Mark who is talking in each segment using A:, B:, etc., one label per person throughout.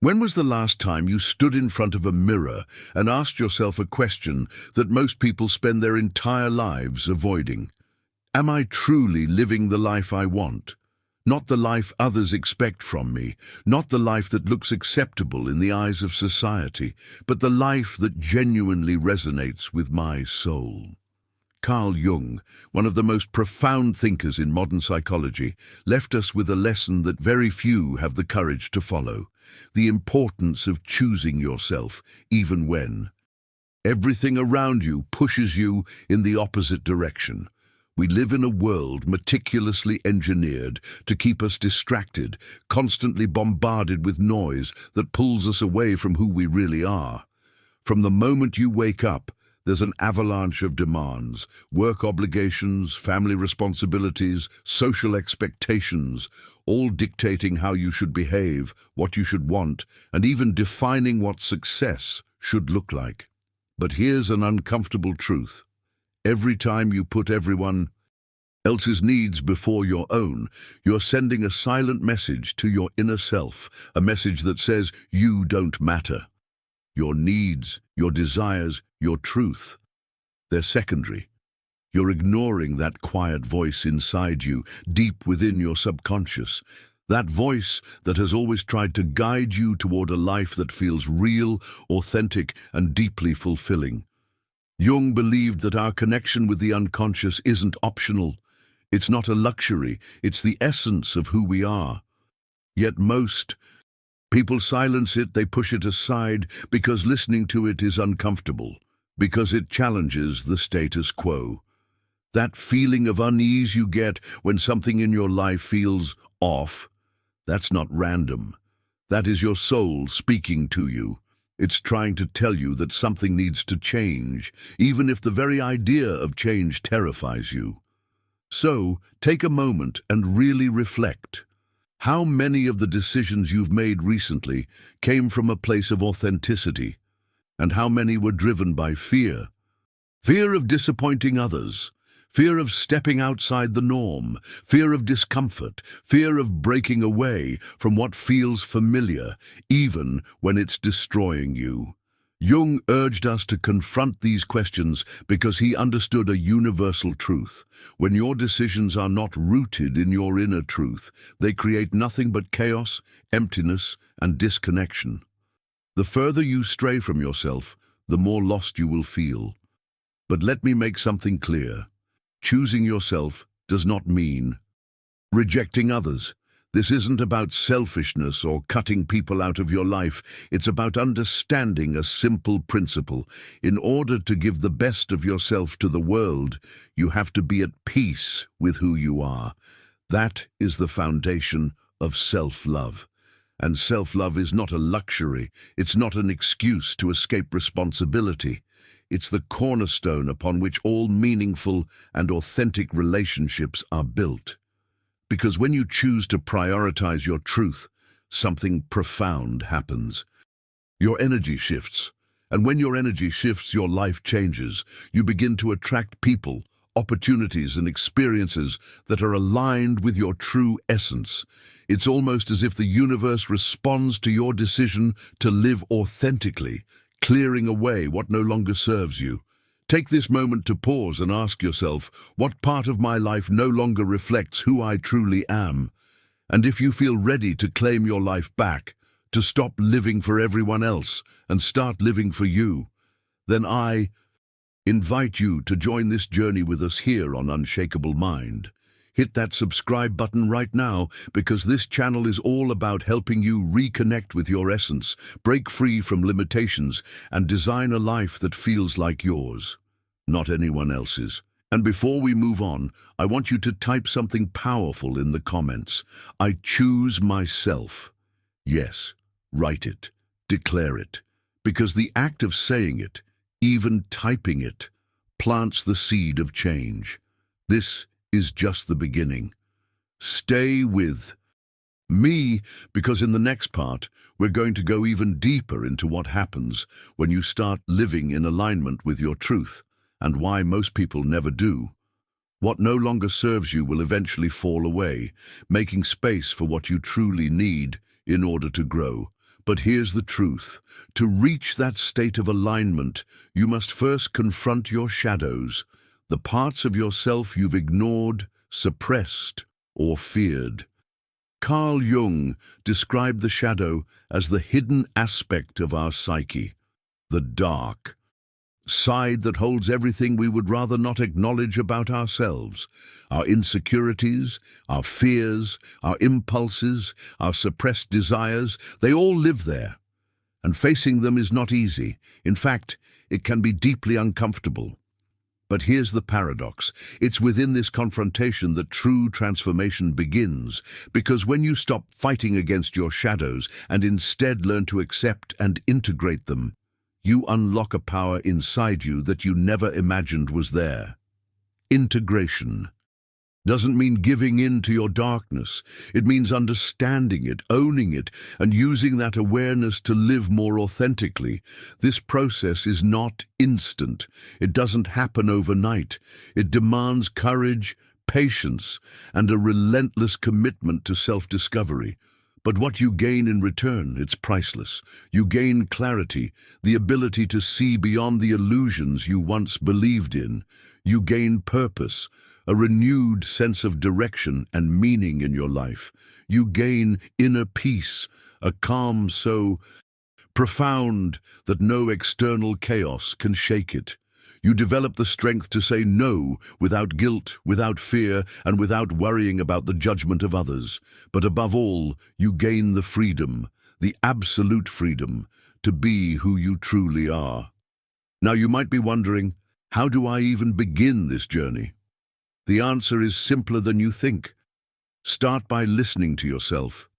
A: When was the last time you stood in front of a mirror and asked yourself a question that most people spend their entire lives avoiding? Am I truly living the life I want? Not the life others expect from me, not the life that looks acceptable in the eyes of society, but the life that genuinely resonates with my soul. Carl Jung, one of the most profound thinkers in modern psychology, left us with a lesson that very few have the courage to follow: the importance of choosing yourself, even when everything around you pushes you in the opposite direction. We live in a world meticulously engineered to keep us distracted, constantly bombarded with noise that pulls us away from who we really are. From the moment you wake up, there's an avalanche of demands: work obligations, family responsibilities, social expectations, all dictating how you should behave, what you should want, and even defining what success should look like. But here's an uncomfortable truth. Every time you put everyone else's needs before your own, you're sending a silent message to your inner self, a message that says you don't matter. Your needs, your desires, your truth, they're secondary. You're ignoring that quiet voice inside you, deep within your subconscious. That voice that has always tried to guide you toward a life that feels real, authentic, and deeply fulfilling. Jung believed that our connection with the unconscious isn't optional. It's not a luxury, it's the essence of who we are. Yet most people silence it, they push it aside because listening to it is uncomfortable, because it challenges the status quo. That feeling of unease you get when something in your life feels off, that's not random. That is your soul speaking to you. It's trying to tell you that something needs to change, even if the very idea of change terrifies you. So, take a moment and really reflect. How many of the decisions you've made recently came from a place of authenticity? And how many were driven by fear? Fear of disappointing others, fear of stepping outside the norm, fear of discomfort, fear of breaking away from what feels familiar, even when it's destroying you. Jung urged us to confront these questions because he understood a universal truth. When your decisions are not rooted in your inner truth, they create nothing but chaos, emptiness, and disconnection. The further you stray from yourself, the more lost you will feel. But let me make something clear. Choosing yourself does not mean rejecting others. This isn't about selfishness or cutting people out of your life. It's about understanding a simple principle. In order to give the best of yourself to the world, you have to be at peace with who you are. That is the foundation of self-love. And self-love is not a luxury. It's not an excuse to escape responsibility. It's the cornerstone upon which all meaningful and authentic relationships are built. Because when you choose to prioritize your truth, something profound happens. Your energy shifts, and when your energy shifts, your life changes. You begin to attract people, opportunities, and experiences that are aligned with your true essence. It's almost as if the universe responds to your decision to live authentically, clearing away what no longer serves you. Take this moment to pause and ask yourself, what part of my life no longer reflects who I truly am? And if you feel ready to claim your life back, to stop living for everyone else and start living for you, then I invite you to join this journey with us here on Unshakable Mind. Hit that subscribe button right now, because this channel is all about helping you reconnect with your essence, break free from limitations, and design a life that feels like yours, not anyone else's. And before we move on, I want you to type something powerful in the comments. I choose myself. Yes, write it, declare it, because the act of saying it, even typing it, plants the seed of change. This is just the beginning. Stay with me, because in the next part, we're going to go even deeper into what happens when you start living in alignment with your truth, and why most people never do. What no longer serves you will eventually fall away, making space for what you truly need in order to grow. But here's the truth. To reach that state of alignment, you must first confront your shadows, the parts of yourself you've ignored, suppressed, or feared. Carl Jung described the shadow as the hidden aspect of our psyche, the dark side that holds everything we would rather not acknowledge about ourselves. Our insecurities, our fears, our impulses, our suppressed desires, they all live there. And facing them is not easy. In fact, it can be deeply uncomfortable. But here's the paradox. It's within this confrontation that true transformation begins, because when you stop fighting against your shadows and instead learn to accept and integrate them, you unlock a power inside you that you never imagined was there. Integration doesn't mean giving in to your darkness. It means understanding it, owning it, and using that awareness to live more authentically. This process is not instant. It doesn't happen overnight. It demands courage, patience, and a relentless commitment to self-discovery. But what you gain in return, it's priceless. You gain clarity, the ability to see beyond the illusions you once believed in. You gain purpose, a renewed sense of direction and meaning in your life. You gain inner peace, a calm so profound that no external chaos can shake it. You develop the strength to say no without guilt, without fear, and without worrying about the judgment of others. But above all, you gain the freedom, the absolute freedom, to be who you truly are. Now you might be wondering, how do I even begin this journey? The answer is simpler than you think. Start by listening to yourself.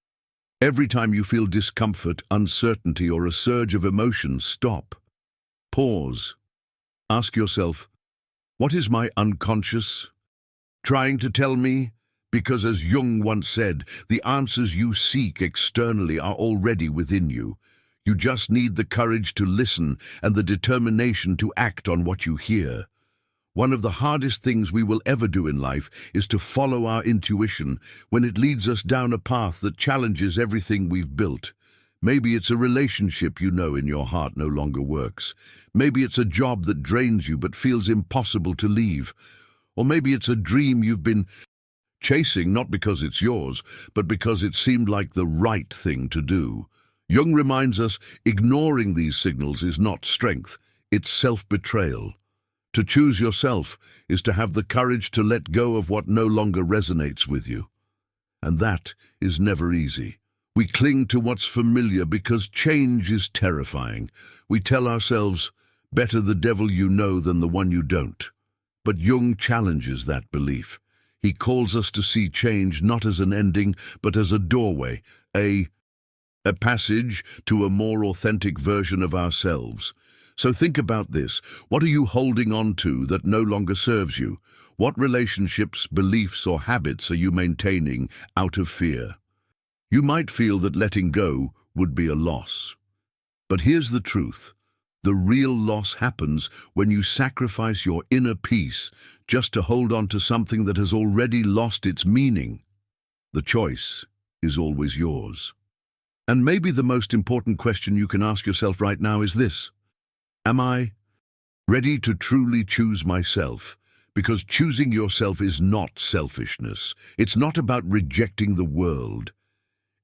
A: Every time you feel discomfort, uncertainty, or a surge of emotion, stop. Pause. Ask yourself, what is my unconscious trying to tell me? Because as Jung once said, the answers you seek externally are already within you. You just need the courage to listen and the determination to act on what you hear. One of the hardest things we will ever do in life is to follow our intuition when it leads us down a path that challenges everything we've built. Maybe it's a relationship you know in your heart no longer works. Maybe it's a job that drains you but feels impossible to leave. Or maybe it's a dream you've been chasing not because it's yours, but because it seemed like the right thing to do. Jung reminds us ignoring these signals is not strength, it's self-betrayal. To choose yourself is to have the courage to let go of what no longer resonates with you. And that is never easy. We cling to what's familiar because change is terrifying. We tell ourselves, better the devil you know than the one you don't. But Jung challenges that belief. He calls us to see change not as an ending, but as a doorway, a passage to a more authentic version of ourselves. So think about this. What are you holding on to that no longer serves you? What relationships, beliefs, or habits are you maintaining out of fear? You might feel that letting go would be a loss. But here's the truth. The real loss happens when you sacrifice your inner peace just to hold on to something that has already lost its meaning. The choice is always yours. And maybe the most important question you can ask yourself right now is this. Am I ready to truly choose myself? Because choosing yourself is not selfishness. It's not about rejecting the world.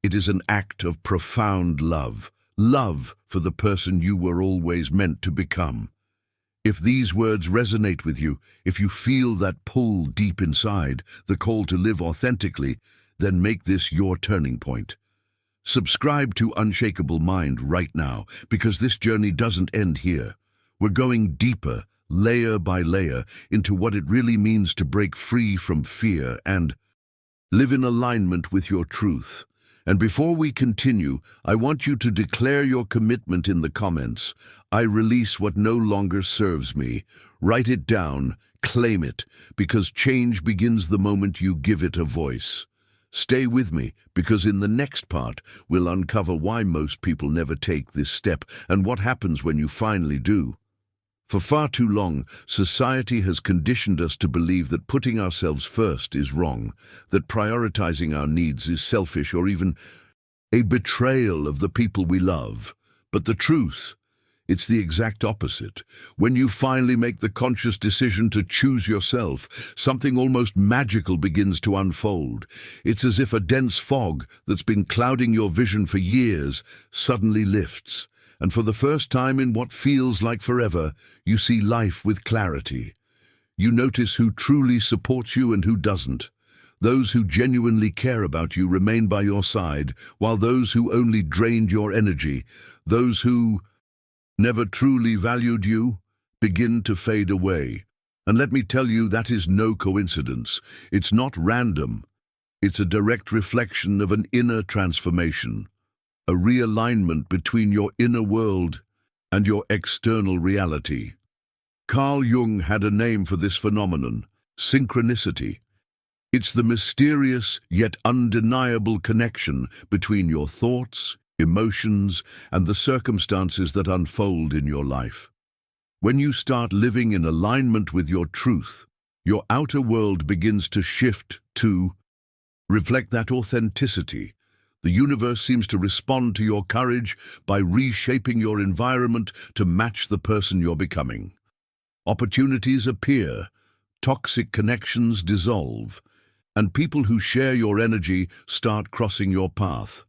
A: It is an act of profound love, love for the person you were always meant to become. If these words resonate with you, if you feel that pull deep inside, the call to live authentically, then make this your turning point. Subscribe to Unshakable Mind right now, because this journey doesn't end here. We're going deeper, layer by layer, into what it really means to break free from fear and live in alignment with your truth. And before we continue, I want you to declare your commitment in the comments. I release what no longer serves me. Write it down, claim it, because change begins the moment you give it a voice. Stay with me, because in the next part, we'll uncover why most people never take this step and what happens when you finally do. For far too long, society has conditioned us to believe that putting ourselves first is wrong, that prioritizing our needs is selfish or even a betrayal of the people we love. But the truth, it's the exact opposite. When you finally make the conscious decision to choose yourself, something almost magical begins to unfold. It's as if a dense fog that's been clouding your vision for years suddenly lifts. And for the first time in what feels like forever, you see life with clarity. You notice who truly supports you and who doesn't. Those who genuinely care about you remain by your side, while those who only drained your energy, those who never truly valued you, begin to fade away. And let me tell you, that is no coincidence. It's not random. It's a direct reflection of an inner transformation, a realignment between your inner world and your external reality. Carl Jung had a name for this phenomenon: synchronicity. It's the mysterious yet undeniable connection between your thoughts, emotions, and the circumstances that unfold in your life. When you start living in alignment with your truth, your outer world begins to shift to reflect that authenticity. The universe seems to respond to your courage by reshaping your environment to match the person you're becoming. Opportunities appear, toxic connections dissolve, and people who share your energy start crossing your path.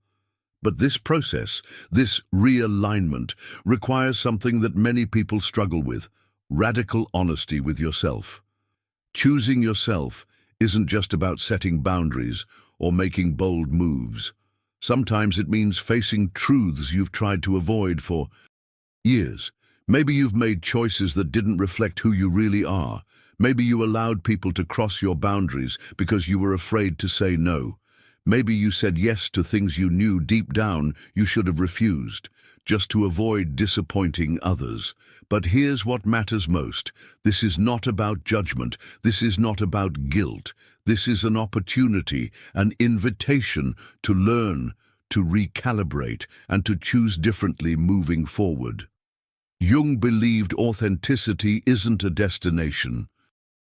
A: But this process, this realignment, requires something that many people struggle with: radical honesty with yourself. Choosing yourself isn't just about setting boundaries or making bold moves. Sometimes it means facing truths you've tried to avoid for years. Maybe you've made choices that didn't reflect who you really are. Maybe you allowed people to cross your boundaries because you were afraid to say no. Maybe you said yes to things you knew deep down you should have refused, just to avoid disappointing others. But here's what matters most. This is not about judgment. This is not about guilt. This is an opportunity, an invitation to learn, to recalibrate, and to choose differently moving forward. Jung believed authenticity isn't a destination.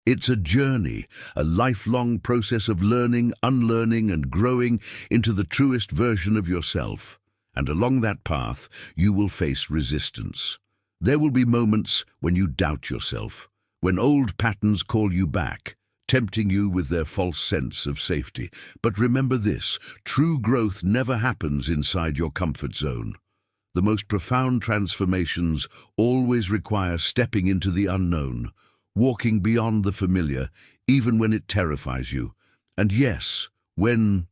A: It's a journey, a lifelong process of learning, unlearning, and growing into the truest version of yourself. And along that path, you will face resistance. There will be moments when you doubt yourself, when old patterns call you back, tempting you with their false sense of safety. But remember this: true growth never happens inside your comfort zone. The most profound transformations always require stepping into the unknown, walking beyond the familiar, even when it terrifies you. And yes, when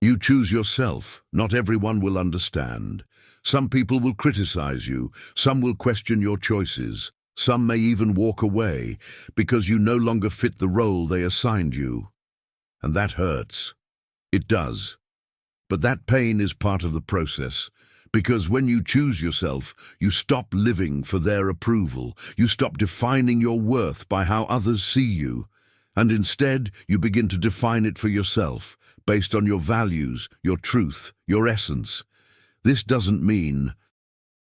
A: you choose yourself, not everyone will understand. Some people will criticize you, some will question your choices, some may even walk away because you no longer fit the role they assigned you. And that hurts. It does. But that pain is part of the process. Because when you choose yourself, you stop living for their approval. You stop defining your worth by how others see you. And instead, you begin to define it for yourself, based on your values, your truth, your essence. This doesn't mean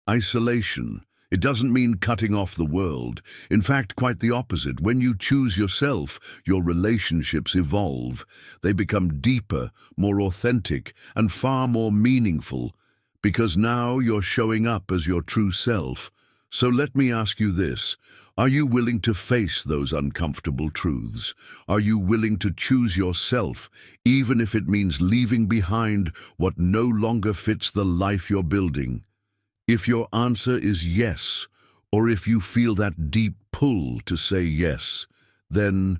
A: isolation. It doesn't mean cutting off the world. In fact, quite the opposite. When you choose yourself, your relationships evolve. They become deeper, more authentic, and far more meaningful. Because now you're showing up as your true self. So let me ask you this: are you willing to face those uncomfortable truths? Are you willing to choose yourself, even if it means leaving behind what no longer fits the life you're building? If your answer is yes, or if you feel that deep pull to say yes, then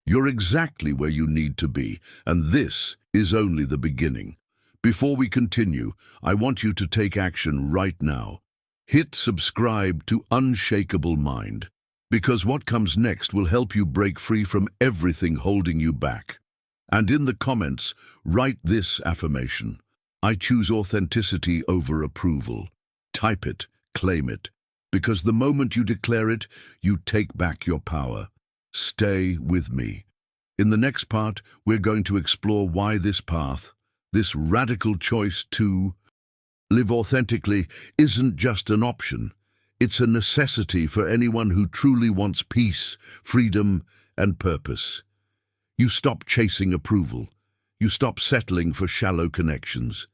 A: you're exactly where you need to be, and this is only the beginning. Before we continue, I want you to take action right now. Hit subscribe to Unshakable Mind, because what comes next will help you break free from everything holding you back. And in the comments, write this affirmation: I choose authenticity over approval. Type it, claim it, because the moment you declare it, you take back your power. Stay with me. In the next part, we're going to explore why this path, this radical choice to live authentically, isn't just an option. It's a necessity for anyone who truly wants peace, freedom, and purpose. You stop chasing approval. You stop settling for shallow connections.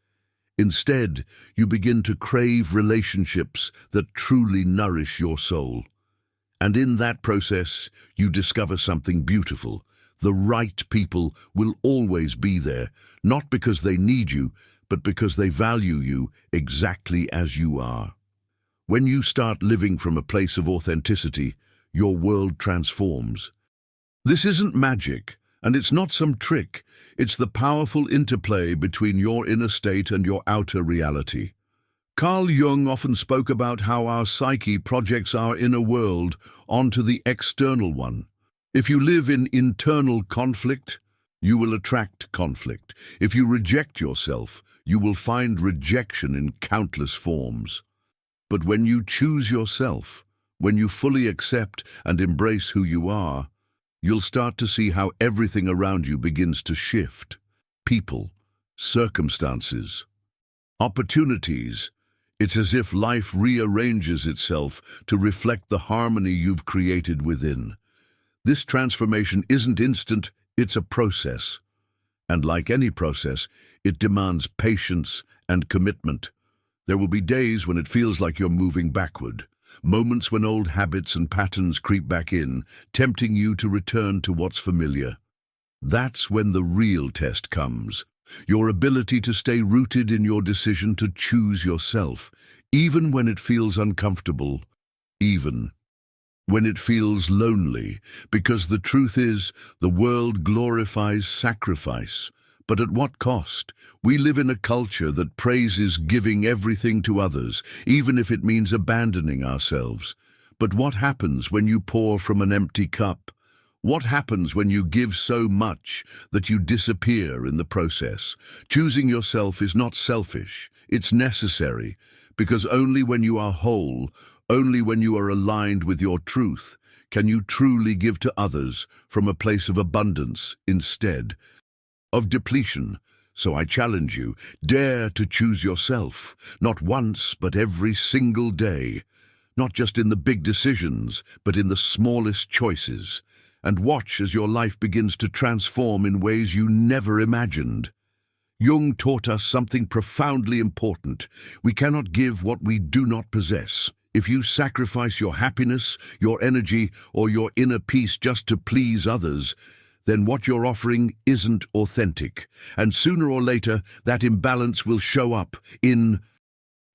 A: Instead, you begin to crave relationships that truly nourish your soul. And in that process, you discover something beautiful. The right people will always be there, not because they need you, but because they value you exactly as you are. When you start living from a place of authenticity, your world transforms. This isn't magic, and it's not some trick. It's the powerful interplay between your inner state and your outer reality. Carl Jung often spoke about how our psyche projects our inner world onto the external one. If you live in internal conflict, you will attract conflict. If you reject yourself, you will find rejection in countless forms. But when you choose yourself, when you fully accept and embrace who you are, you'll start to see how everything around you begins to shift. People, circumstances, opportunities. It's as if life rearranges itself to reflect the harmony you've created within. This transformation isn't instant, it's a process. And like any process, it demands patience and commitment. There will be days when it feels like you're moving backward, moments when old habits and patterns creep back in, tempting you to return to what's familiar. That's when the real test comes, your ability to stay rooted in your decision to choose yourself, even when it feels uncomfortable, even when it feels lonely, because the truth is, the world glorifies sacrifice. But at what cost? We live in a culture that praises giving everything to others, even if it means abandoning ourselves. But what happens when you pour from an empty cup? What happens when you give so much that you disappear in the process? Choosing yourself is not selfish, it's necessary, because only when you are whole, only when you are aligned with your truth, can you truly give to others from a place of abundance instead of depletion. So I challenge you, dare to choose yourself, not once, but every single day. Not just in the big decisions, but in the smallest choices. And watch as your life begins to transform in ways you never imagined. Jung taught us something profoundly important. We cannot give what we do not possess. If you sacrifice your happiness, your energy, or your inner peace just to please others, then what you're offering isn't authentic. And sooner or later, that imbalance will show up in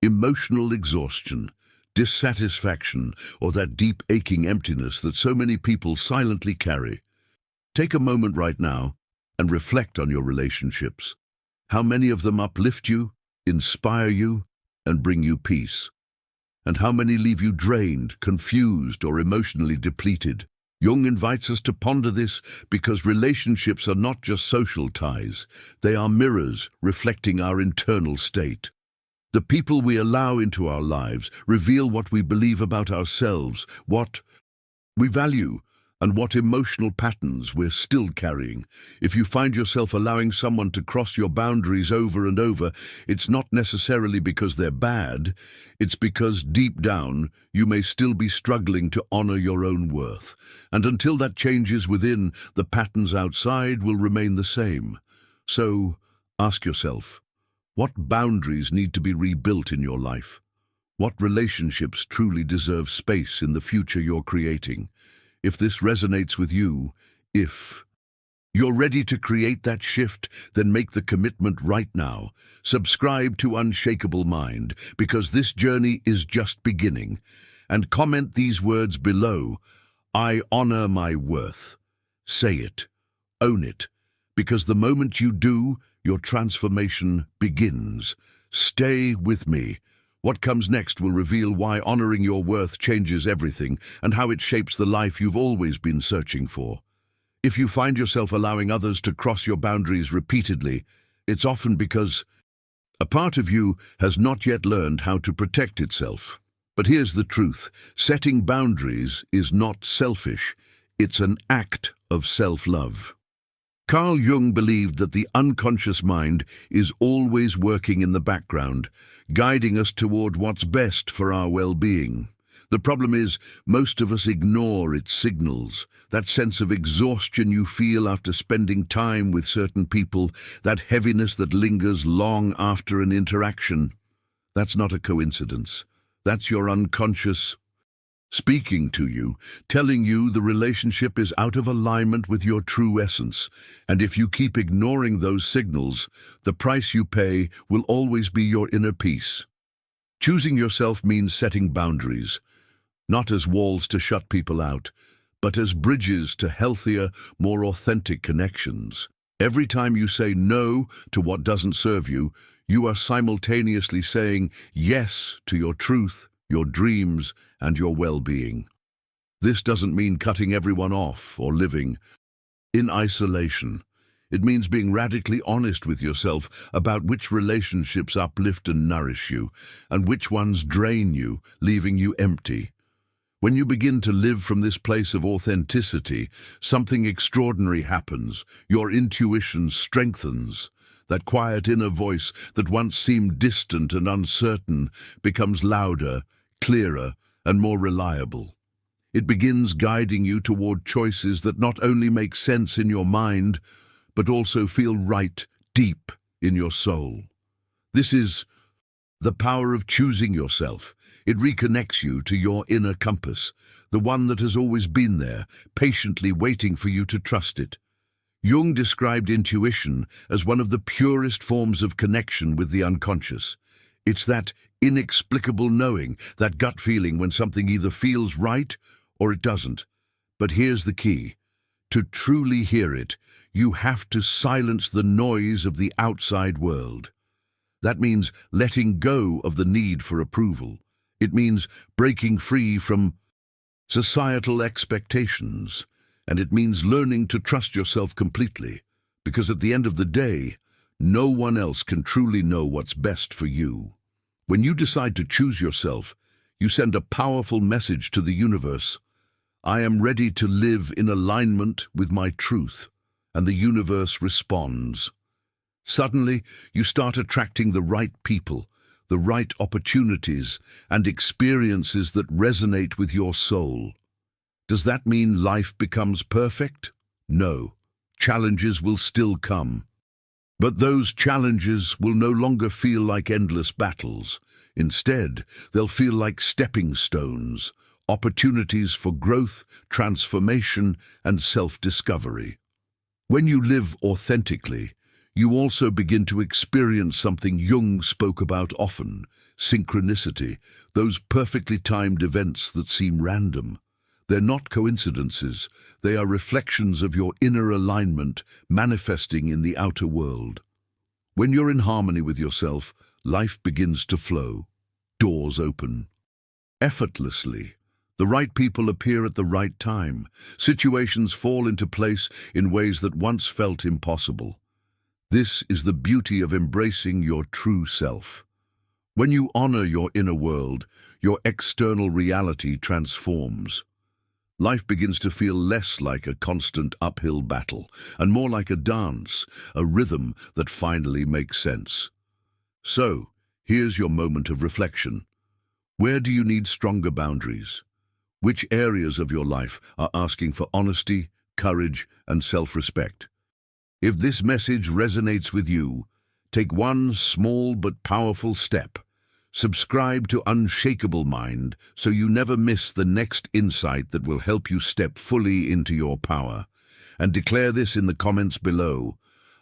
A: emotional exhaustion, dissatisfaction, or that deep aching emptiness that so many people silently carry. Take a moment right now and reflect on your relationships. How many of them uplift you, inspire you, and bring you peace? And how many leave you drained, confused, or emotionally depleted? Jung invites us to ponder this because relationships are not just social ties. They are mirrors reflecting our internal state. The people we allow into our lives reveal what we believe about ourselves, what we value, and what emotional patterns we're still carrying. If you find yourself allowing someone to cross your boundaries over and over, it's not necessarily because they're bad, it's because deep down you may still be struggling to honor your own worth. And until that changes within, the patterns outside will remain the same. So, ask yourself, what boundaries need to be rebuilt in your life? What relationships truly deserve space in the future you're creating? If this resonates with you, if you're ready to create that shift, then make the commitment right now. Subscribe to Unshakable Mind, because this journey is just beginning. And comment these words below. I honor my worth. Say it. Own it. Because the moment you do, your transformation begins. Stay with me. What comes next will reveal why honoring your worth changes everything and how it shapes the life you've always been searching for. If you find yourself allowing others to cross your boundaries repeatedly, it's often because a part of you has not yet learned how to protect itself. But here's the truth. Setting boundaries is not selfish. It's an act of self-love. Carl Jung believed that the unconscious mind is always working in the background, guiding us toward what's best for our well-being. The problem is, most of us ignore its signals. That sense of exhaustion you feel after spending time with certain people, that heaviness that lingers long after an interaction. That's not a coincidence. That's your unconscious speaking to you, telling you the relationship is out of alignment with your true essence. And if you keep ignoring those signals, the price you pay will always be your inner peace. Choosing yourself means setting boundaries, not as walls to shut people out, but as bridges to healthier, more authentic connections. Every time you say no to what doesn't serve you, you are simultaneously saying yes to your truth, your dreams, and your well-being. This doesn't mean cutting everyone off or living in isolation. It means being radically honest with yourself about which relationships uplift and nourish you, and which ones drain you, leaving you empty. When you begin to live from this place of authenticity, something extraordinary happens. Your intuition strengthens. That quiet inner voice that once seemed distant and uncertain becomes louder, clearer, and more reliable. It begins guiding you toward choices that not only make sense in your mind, but also feel right deep in your soul. This is the power of choosing yourself. It reconnects you to your inner compass, the one that has always been there, patiently waiting for you to trust it. Jung described intuition as one of the purest forms of connection with the unconscious. It's that inexplicable knowing, that gut feeling when something either feels right or it doesn't. But here's the key. To truly hear it, you have to silence the noise of the outside world. That means letting go of the need for approval. It means breaking free from societal expectations. And it means learning to trust yourself completely. Because at the end of the day, no one else can truly know what's best for you. When you decide to choose yourself, you send a powerful message to the universe. I am ready to live in alignment with my truth. And the universe responds. Suddenly, you start attracting the right people, the right opportunities, and experiences that resonate with your soul. Does that mean life becomes perfect? No. Challenges will still come. But those challenges will no longer feel like endless battles. Instead, they'll feel like stepping stones, opportunities for growth, transformation, and self-discovery. When you live authentically, you also begin to experience something Jung spoke about often, synchronicity, those perfectly timed events that seem random. They're not coincidences, they are reflections of your inner alignment manifesting in the outer world. When you're in harmony with yourself, life begins to flow. Doors open effortlessly. The right people appear at the right time. Situations fall into place in ways that once felt impossible. This is the beauty of embracing your true self. When you honor your inner world, your external reality transforms. Life begins to feel less like a constant uphill battle and more like a dance, a rhythm that finally makes sense. So, here's your moment of reflection. Where do you need stronger boundaries? Which areas of your life are asking for honesty, courage, and self-respect? If this message resonates with you, take one small but powerful step. Subscribe to Unshakable Mind so you never miss the next insight that will help you step fully into your power. And declare this in the comments below.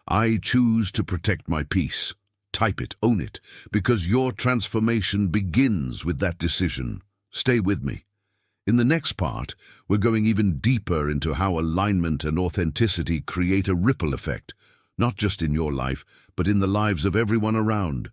A: I choose to protect my peace. Type it, own it, because your transformation begins with that decision. Stay with me. In the next part, we're going even deeper into how alignment and authenticity create a ripple effect, not just in your life, but in the lives of everyone around.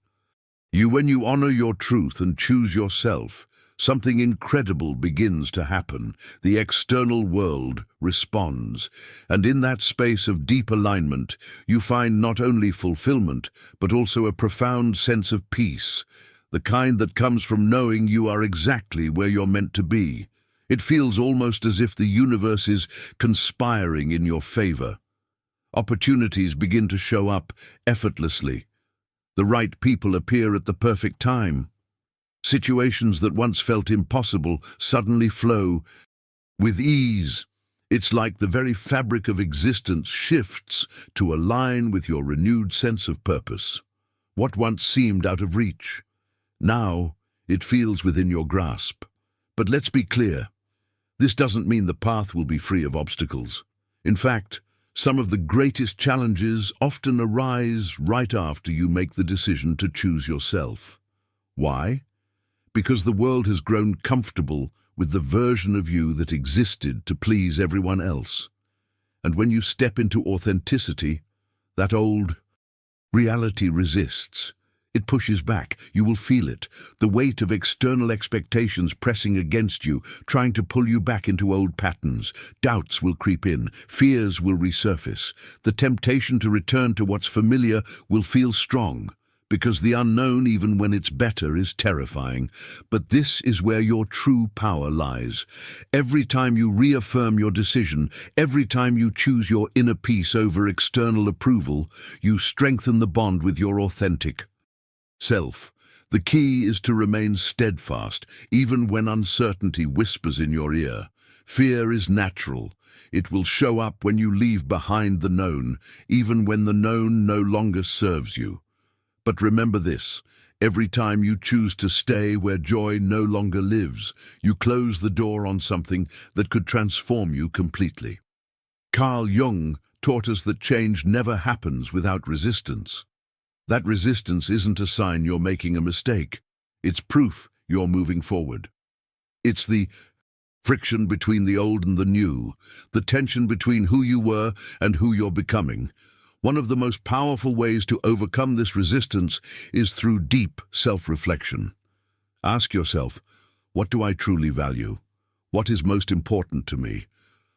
A: When you honor your truth and choose yourself, something incredible begins to happen. The external world responds, and in that space of deep alignment, you find not only fulfillment, but also a profound sense of peace, the kind that comes from knowing you are exactly where you're meant to be. It feels almost as if the universe is conspiring in your favor. Opportunities begin to show up effortlessly. The right people appear at the perfect time. Situations that once felt impossible suddenly flow with ease. It's like the very fabric of existence shifts to align with your renewed sense of purpose. What once seemed out of reach, now it feels within your grasp. But let's be clear, this doesn't mean the path will be free of obstacles. In fact, some of the greatest challenges often arise right after you make the decision to choose yourself. Why? Because the world has grown comfortable with the version of you that existed to please everyone else. And when you step into authenticity, that old reality resists. It pushes back. You will feel it. The weight of external expectations pressing against you, trying to pull you back into old patterns. Doubts will creep in. Fears will resurface. The temptation to return to what's familiar will feel strong, because the unknown, even when it's better, is terrifying. But this is where your true power lies. Every time you reaffirm your decision, every time you choose your inner peace over external approval, you strengthen the bond with your authentic self. The key is to remain steadfast, even when uncertainty whispers in your ear. Fear is natural. It will show up when you leave behind the known, even when the known no longer serves you. But remember this, every time you choose to stay where joy no longer lives, you close the door on something that could transform you completely. Carl Jung taught us that change never happens without resistance. That resistance isn't a sign you're making a mistake. It's proof you're moving forward. It's the friction between the old and the new, the tension between who you were and who you're becoming. One of the most powerful ways to overcome this resistance is through deep self-reflection. Ask yourself, what do I truly value? What is most important to me?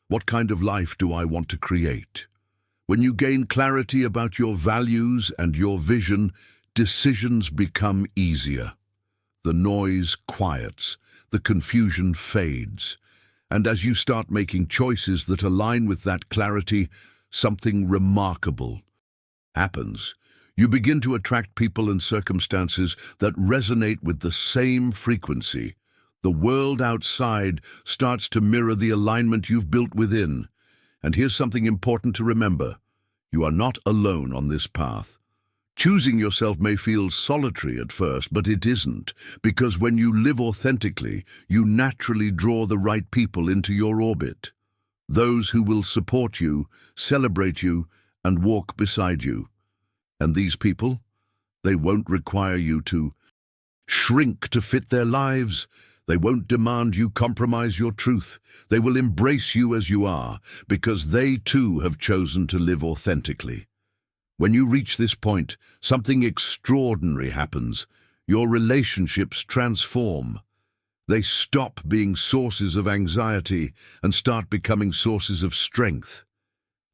A: What kind of life do I want to create? When you gain clarity about your values and your vision, decisions become easier. The noise quiets, the confusion fades, and as you start making choices that align with that clarity, something remarkable happens. You begin to attract people and circumstances that resonate with the same frequency. The world outside starts to mirror the alignment you've built within. And here's something important to remember. You are not alone on this path. Choosing yourself may feel solitary at first, but it isn't, because when you live authentically, you naturally draw the right people into your orbit. Those who will support you, celebrate you, and walk beside you. And these people, they won't require you to shrink to fit their lives. They won't demand you compromise your truth. They will embrace you as you are, because they too have chosen to live authentically. When you reach this point, something extraordinary happens. Your relationships transform. They stop being sources of anxiety and start becoming sources of strength.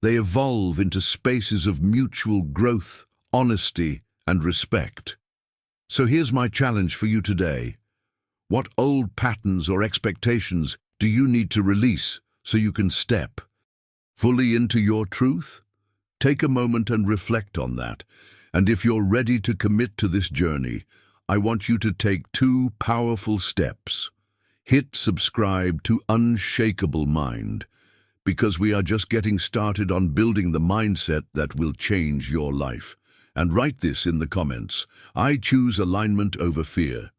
A: They evolve into spaces of mutual growth, honesty, and respect. So here's my challenge for you today. What old patterns or expectations do you need to release so you can step fully into your truth? Take a moment and reflect on that. And if you're ready to commit to this journey, I want you to take 2 powerful steps. Hit subscribe to Unshakable Mind, because we are just getting started on building the mindset that will change your life. And write this in the comments. I choose alignment over fear.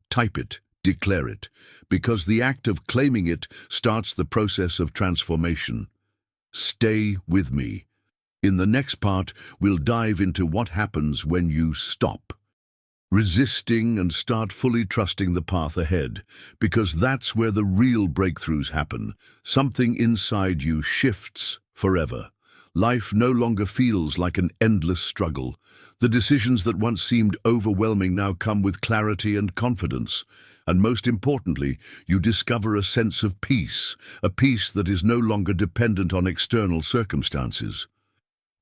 A: Type it. Declare it, because the act of claiming it starts the process of transformation. Stay with me. In the next part, we'll dive into what happens when you stop resisting and start fully trusting the path ahead, because that's where the real breakthroughs happen. Something inside you shifts forever. Life no longer feels like an endless struggle. The decisions that once seemed overwhelming now come with clarity and confidence. And most importantly, you discover a sense of peace, a peace that is no longer dependent on external circumstances.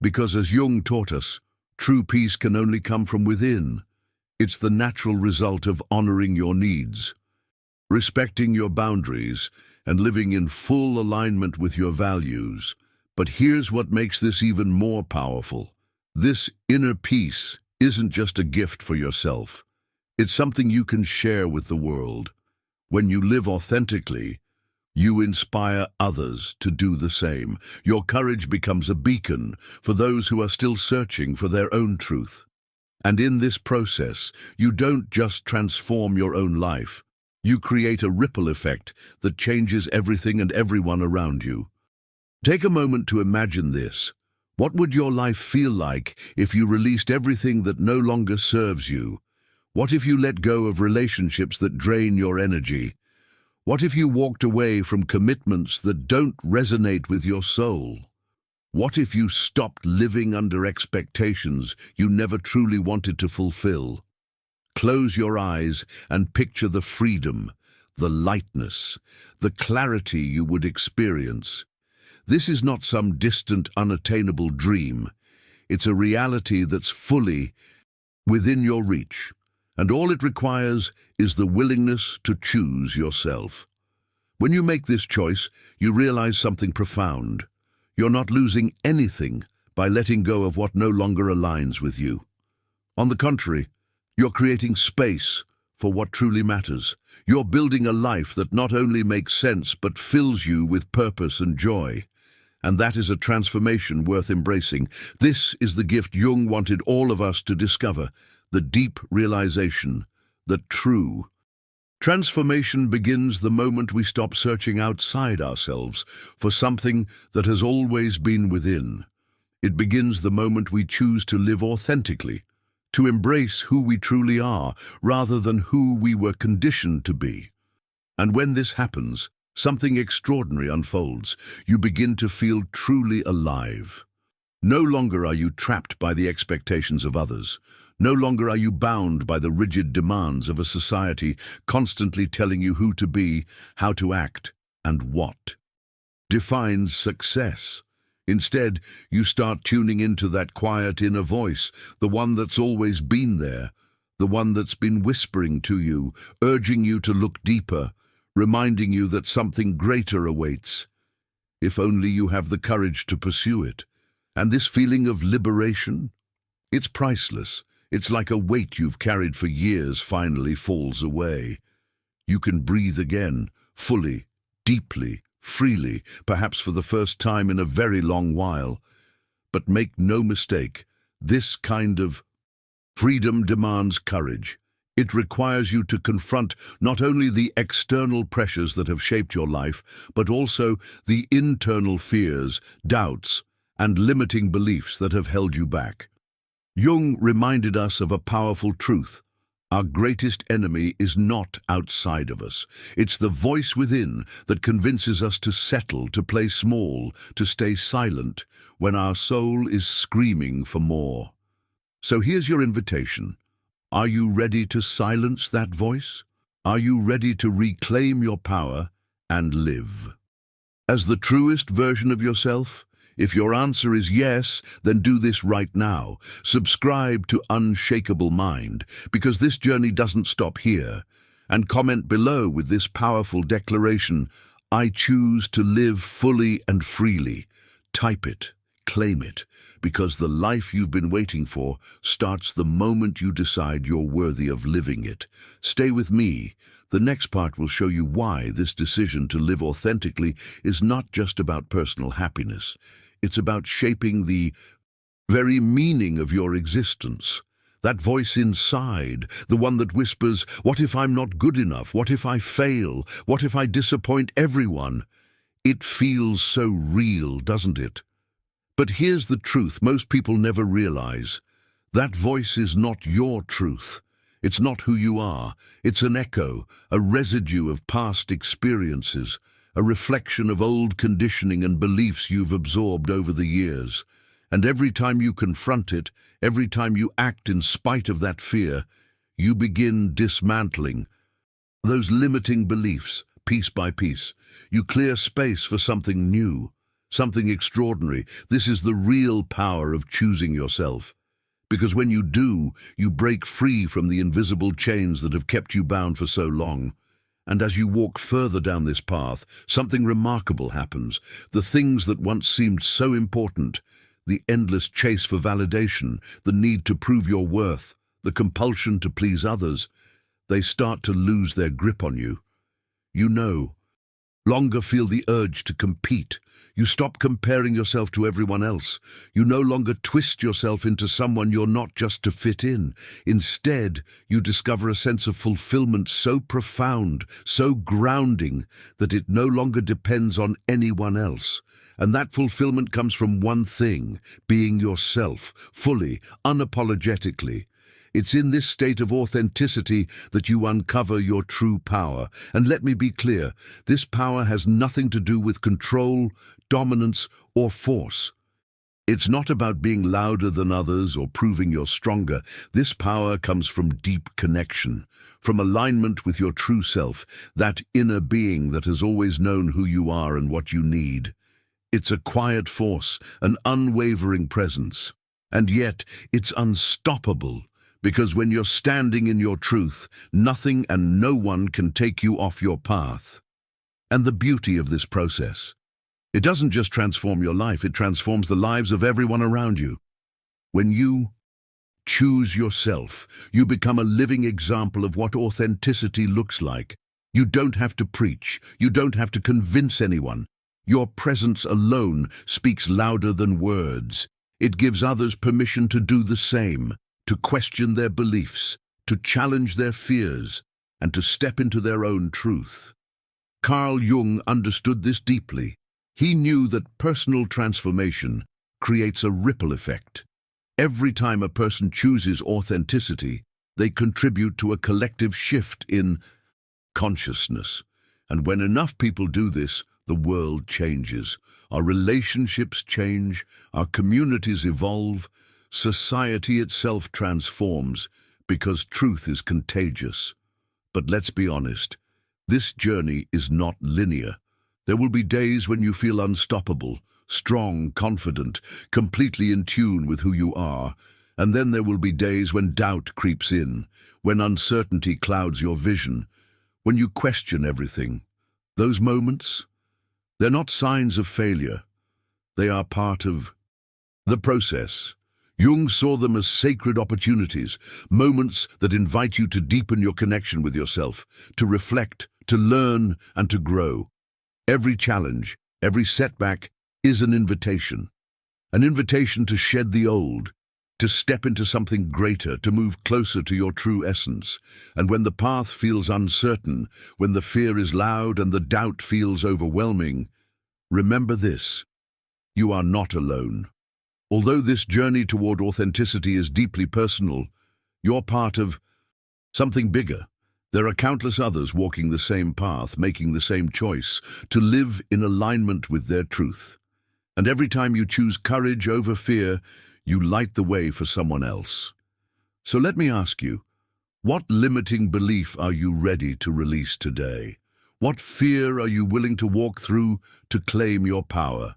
A: Because as Jung taught us, true peace can only come from within. It's the natural result of honoring your needs, respecting your boundaries, and living in full alignment with your values. But here's what makes this even more powerful. This inner peace isn't just a gift for yourself. It's something you can share with the world. When you live authentically, you inspire others to do the same. Your courage becomes a beacon for those who are still searching for their own truth. And in this process, you don't just transform your own life. You create a ripple effect that changes everything and everyone around you. Take a moment to imagine this. What would your life feel like if you released everything that no longer serves you? What if you let go of relationships that drain your energy? What if you walked away from commitments that don't resonate with your soul? What if you stopped living under expectations you never truly wanted to fulfill? Close your eyes and picture the freedom, the lightness, the clarity you would experience. This is not some distant, unattainable dream. It's a reality that's fully within your reach, and all it requires is the willingness to choose yourself. When you make this choice, you realize something profound. You're not losing anything by letting go of what no longer aligns with you. On the contrary, you're creating space for what truly matters. You're building a life that not only makes sense but fills you with purpose and joy. And that is a transformation worth embracing. This is the gift Jung wanted all of us to discover, the deep realization that true transformation begins the moment we stop searching outside ourselves for something that has always been within. It begins the moment we choose to live authentically, to embrace who we truly are rather than who we were conditioned to be. And when this happens, something extraordinary unfolds. You begin to feel truly alive. No longer are you trapped by the expectations of others. No longer are you bound by the rigid demands of a society constantly telling you who to be, how to act, and what defines success. Instead, you start tuning into that quiet inner voice, the one that's always been there, the one that's been whispering to you, urging you to look deeper, reminding you that something greater awaits, if only you have the courage to pursue it. And this feeling of liberation, it's priceless. It's like a weight you've carried for years finally falls away. You can breathe again, fully, deeply, freely, perhaps for the first time in a very long while. But make no mistake, this kind of freedom demands courage. It requires you to confront not only the external pressures that have shaped your life, but also the internal fears, doubts, and limiting beliefs that have held you back. Jung reminded us of a powerful truth. Our greatest enemy is not outside of us. It's the voice within that convinces us to settle, to play small, to stay silent, when our soul is screaming for more. So here's your invitation. Are you ready to silence that voice? Are you ready to reclaim your power and live as the truest version of yourself? If your answer is yes, then do this right now. Subscribe to Unshakable Mind, because this journey doesn't stop here. And comment below with this powerful declaration, I choose to live fully and freely. Type it, claim it, because the life you've been waiting for starts the moment you decide you're worthy of living it. Stay with me. The next part will show you why this decision to live authentically is not just about personal happiness. It's about shaping the very meaning of your existence. That voice inside, the one that whispers, what if I'm not good enough? What if I fail? What if I disappoint everyone? It feels so real, doesn't it? But here's the truth most people never realize. That voice is not your truth. It's not who you are. It's an echo, a residue of past experiences, a reflection of old conditioning and beliefs you've absorbed over the years. And every time you confront it, every time you act in spite of that fear, you begin dismantling those limiting beliefs, piece by piece. You clear space for something new, something extraordinary. This is the real power of choosing yourself. Because when you do, you break free from the invisible chains that have kept you bound for so long. And as you walk further down this path, something remarkable happens. The things that once seemed so important, the endless chase for validation, the need to prove your worth, the compulsion to please others, they start to lose their grip on you. You no longer feel the urge to compete. You stop comparing yourself to everyone else. You no longer twist yourself into someone you're not just to fit in. Instead, you discover a sense of fulfillment so profound, so grounding, that it no longer depends on anyone else. And that fulfillment comes from one thing: being yourself, fully, unapologetically. It's in this state of authenticity that you uncover your true power. And let me be clear, this power has nothing to do with control, dominance, or force. It's not about being louder than others or proving you're stronger. This power comes from deep connection, from alignment with your true self, that inner being that has always known who you are and what you need. It's a quiet force, an unwavering presence. And yet, it's unstoppable. Because when you're standing in your truth, nothing and no one can take you off your path. And the beauty of this process: it doesn't just transform your life, it transforms the lives of everyone around you. When you choose yourself, you become a living example of what authenticity looks like. You don't have to preach, you don't have to convince anyone. Your presence alone speaks louder than words. It gives others permission to do the same, to question their beliefs, to challenge their fears, and to step into their own truth. Carl Jung understood this deeply. He knew that personal transformation creates a ripple effect. Every time a person chooses authenticity, they contribute to a collective shift in consciousness. And when enough people do this, the world changes. Our relationships change, our communities evolve, society itself transforms, because truth is contagious. But let's be honest, this journey is not linear. There will be days when you feel unstoppable, strong, confident, completely in tune with who you are. And then there will be days when doubt creeps in, when uncertainty clouds your vision, when you question everything. Those moments, they're not signs of failure. They are part of the process. Jung saw them as sacred opportunities, moments that invite you to deepen your connection with yourself, to reflect, to learn, and to grow. Every challenge, every setback is an invitation to shed the old, to step into something greater, to move closer to your true essence. And when the path feels uncertain, when the fear is loud and the doubt feels overwhelming, remember this: you are not alone. Although this journey toward authenticity is deeply personal, you're part of something bigger. There are countless others walking the same path, making the same choice, to live in alignment with their truth. And every time you choose courage over fear, you light the way for someone else. So let me ask you, what limiting belief are you ready to release today? What fear are you willing to walk through to claim your power?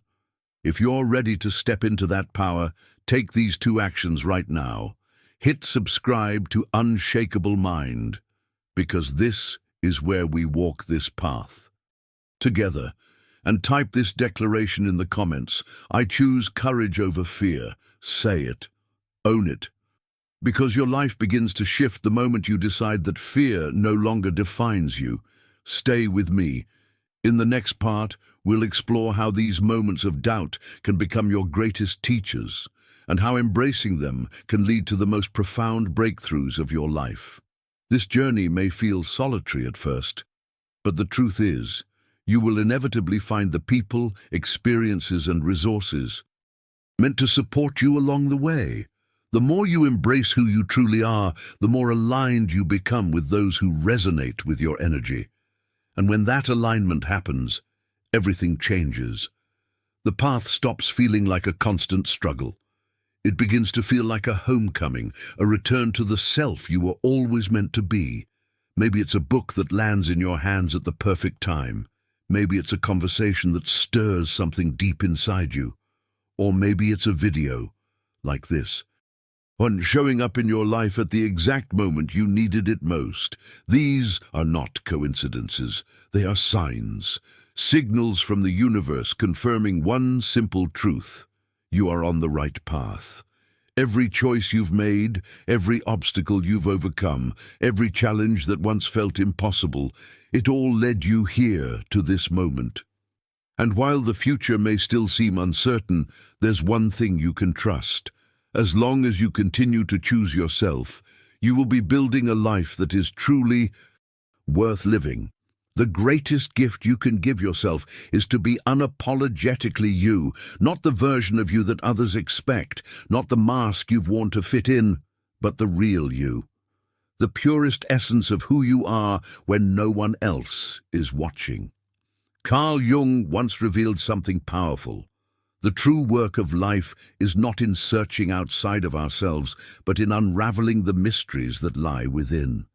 A: If you're ready to step into that power, take these 2 actions right now. Hit subscribe to Unshakable Mind, because this is where we walk this path together. And type this declaration in the comments: I choose courage over fear. Say it. Own it. Because your life begins to shift the moment you decide that fear no longer defines you. Stay with me. In the next part, we'll explore how these moments of doubt can become your greatest teachers, and how embracing them can lead to the most profound breakthroughs of your life. This journey may feel solitary at first, but the truth is, you will inevitably find the people, experiences, and resources meant to support you along the way. The more you embrace who you truly are, the more aligned you become with those who resonate with your energy. And when that alignment happens, everything changes. The path stops feeling like a constant struggle. It begins to feel like a homecoming, a return to the self you were always meant to be. Maybe it's a book that lands in your hands at the perfect time. Maybe it's a conversation that stirs something deep inside you. Or maybe it's a video like this, one showing up in your life at the exact moment you needed it most. These are not coincidences. They are signs, signals from the universe confirming one simple truth: you are on the right path. Every choice you've made, every obstacle you've overcome, every challenge that once felt impossible, it all led you here to this moment. And while the future may still seem uncertain, there's one thing you can trust. As long as you continue to choose yourself, you will be building a life that is truly worth living. The greatest gift you can give yourself is to be unapologetically you, not the version of you that others expect, not the mask you've worn to fit in, but the real you. The purest essence of who you are when no one else is watching. Carl Jung once revealed something powerful. The true work of life is not in searching outside of ourselves, but in unraveling the mysteries that lie within.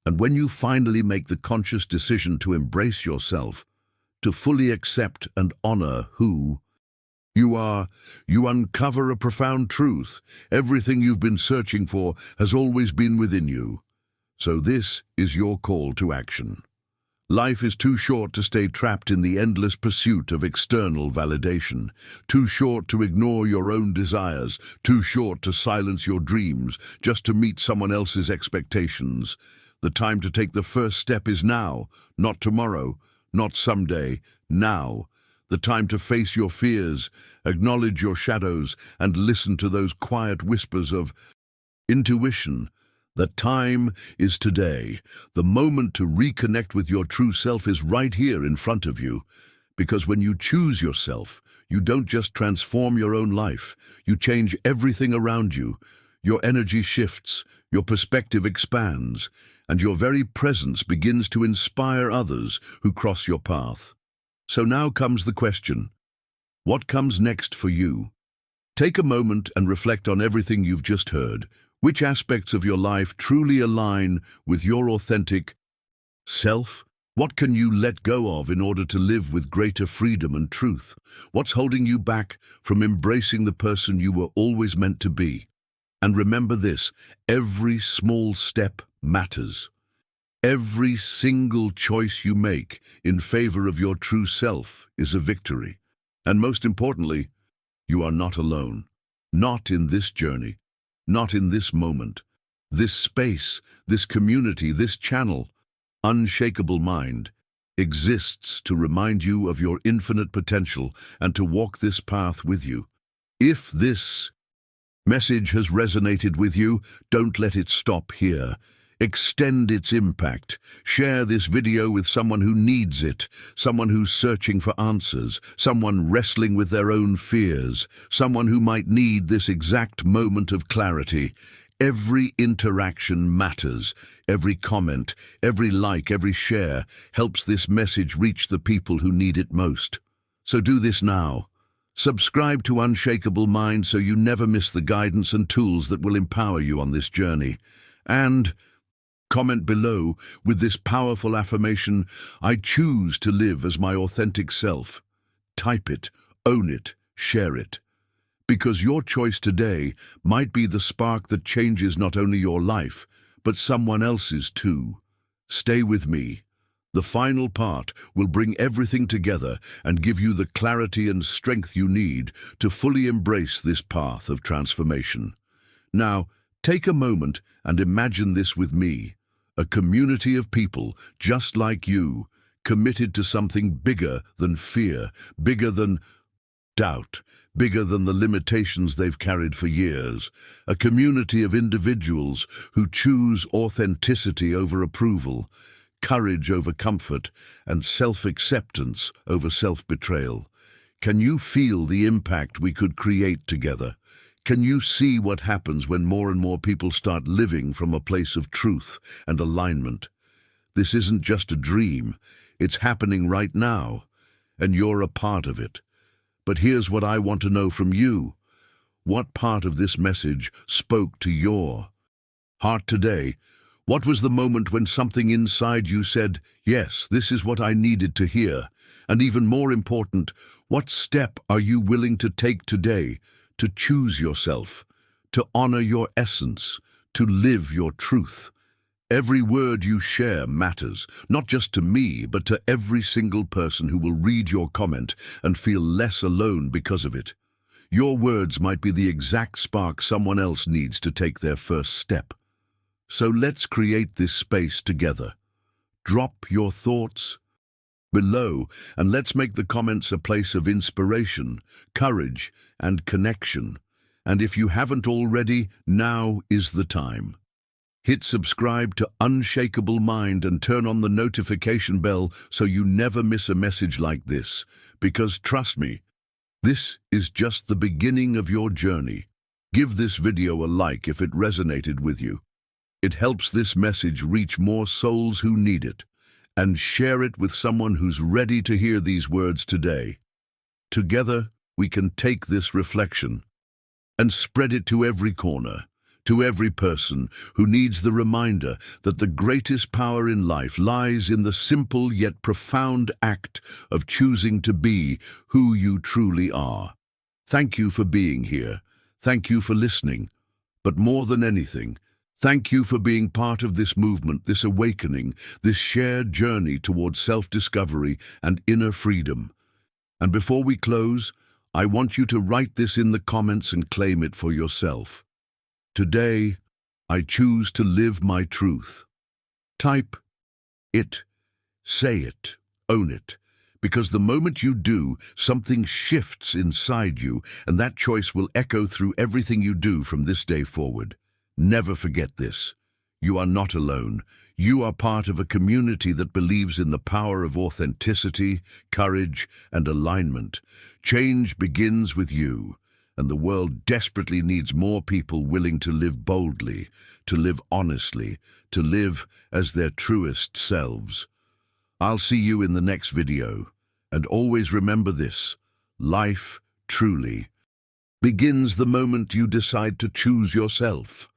A: And when you finally make the conscious decision to embrace yourself, to fully accept and honor who you are, you uncover a profound truth. Everything you've been searching for has always been within you. So this is your call to action. Life is too short to stay trapped in the endless pursuit of external validation, too short to ignore your own desires, too short to silence your dreams just to meet someone else's expectations. The time to take the first step is now, not tomorrow, not someday, now. The time to face your fears, acknowledge your shadows, and listen to those quiet whispers of intuition. The time is today. The moment to reconnect with your true self is right here in front of you. Because when you choose yourself, you don't just transform your own life, you change everything around you. Your energy shifts, your perspective expands, and your very presence begins to inspire others who cross your path. So now comes the question, what comes next for you? Take a moment and reflect on everything you've just heard. Which aspects of your life truly align with your authentic self? What can you let go of in order to live with greater freedom and truth? What's holding you back from embracing the person you were always meant to be? And remember this, every small step matters. Every single choice you make in favor of your true self is a victory. And most importantly, you are not alone. Not in this journey. Not in this moment. This space, this community, this channel, Unshakable Mind, exists to remind you of your infinite potential and to walk this path with you. If this message has resonated with you, don't let it stop here. Extend its impact. Share this video with someone who needs it, someone who's searching for answers, someone wrestling with their own fears, someone who might need this exact moment of clarity. Every interaction matters. Every comment, every like, every share helps this message reach the people who need it most. So do this now. Subscribe to Unshakable Mind so you never miss the guidance and tools that will empower you on this journey. And comment below with this powerful affirmation, I choose to live as my authentic self. Type it, own it, share it. Because your choice today might be the spark that changes not only your life, but someone else's too. Stay with me. The final part will bring everything together and give you the clarity and strength you need to fully embrace this path of transformation. Now, take a moment and imagine this with me. A community of people just like you, committed to something bigger than fear, bigger than doubt, bigger than the limitations they've carried for years. A community of individuals who choose authenticity over approval, courage over comfort, and self-acceptance over self-betrayal. Can you feel the impact we could create together? Can you see what happens when more and more people start living from a place of truth and alignment? This isn't just a dream, it's happening right now, and you're a part of it. But here's what I want to know from you. What part of this message spoke to your heart today? What was the moment when something inside you said, yes, this is what I needed to hear? And even more important, what step are you willing to take today to choose yourself, to honor your essence, to live your truth? Every word you share matters, not just to me, but to every single person who will read your comment and feel less alone because of it. Your words might be the exact spark someone else needs to take their first step. So let's create this space together. Drop your thoughts below, and let's make the comments a place of inspiration, courage, and connection. And if you haven't already, now is the time. Hit subscribe to Unshakable Mind and turn on the notification bell so you never miss a message like this. Because trust me, this is just the beginning of your journey. Give this video a like if it resonated with you. It helps this message reach more souls who need it. And share it with someone who's ready to hear these words today. Together, we can take this reflection and spread it to every corner, to every person who needs the reminder that the greatest power in life lies in the simple yet profound act of choosing to be who you truly are. Thank you for being here. Thank you for listening. But more than anything, thank you for being part of this movement, this awakening, this shared journey towards self-discovery and inner freedom. And before we close, I want you to write this in the comments and claim it for yourself. Today, I choose to live my truth. Type it, say it, own it. Because the moment you do, something shifts inside you, and that choice will echo through everything you do from this day forward. Never forget this. You are not alone. You are part of a community that believes in the power of authenticity, courage, and alignment. Change begins with you, and the world desperately needs more people willing to live boldly, to live honestly, to live as their truest selves. I'll see you in the next video, and always remember this: life truly begins the moment you decide to choose yourself.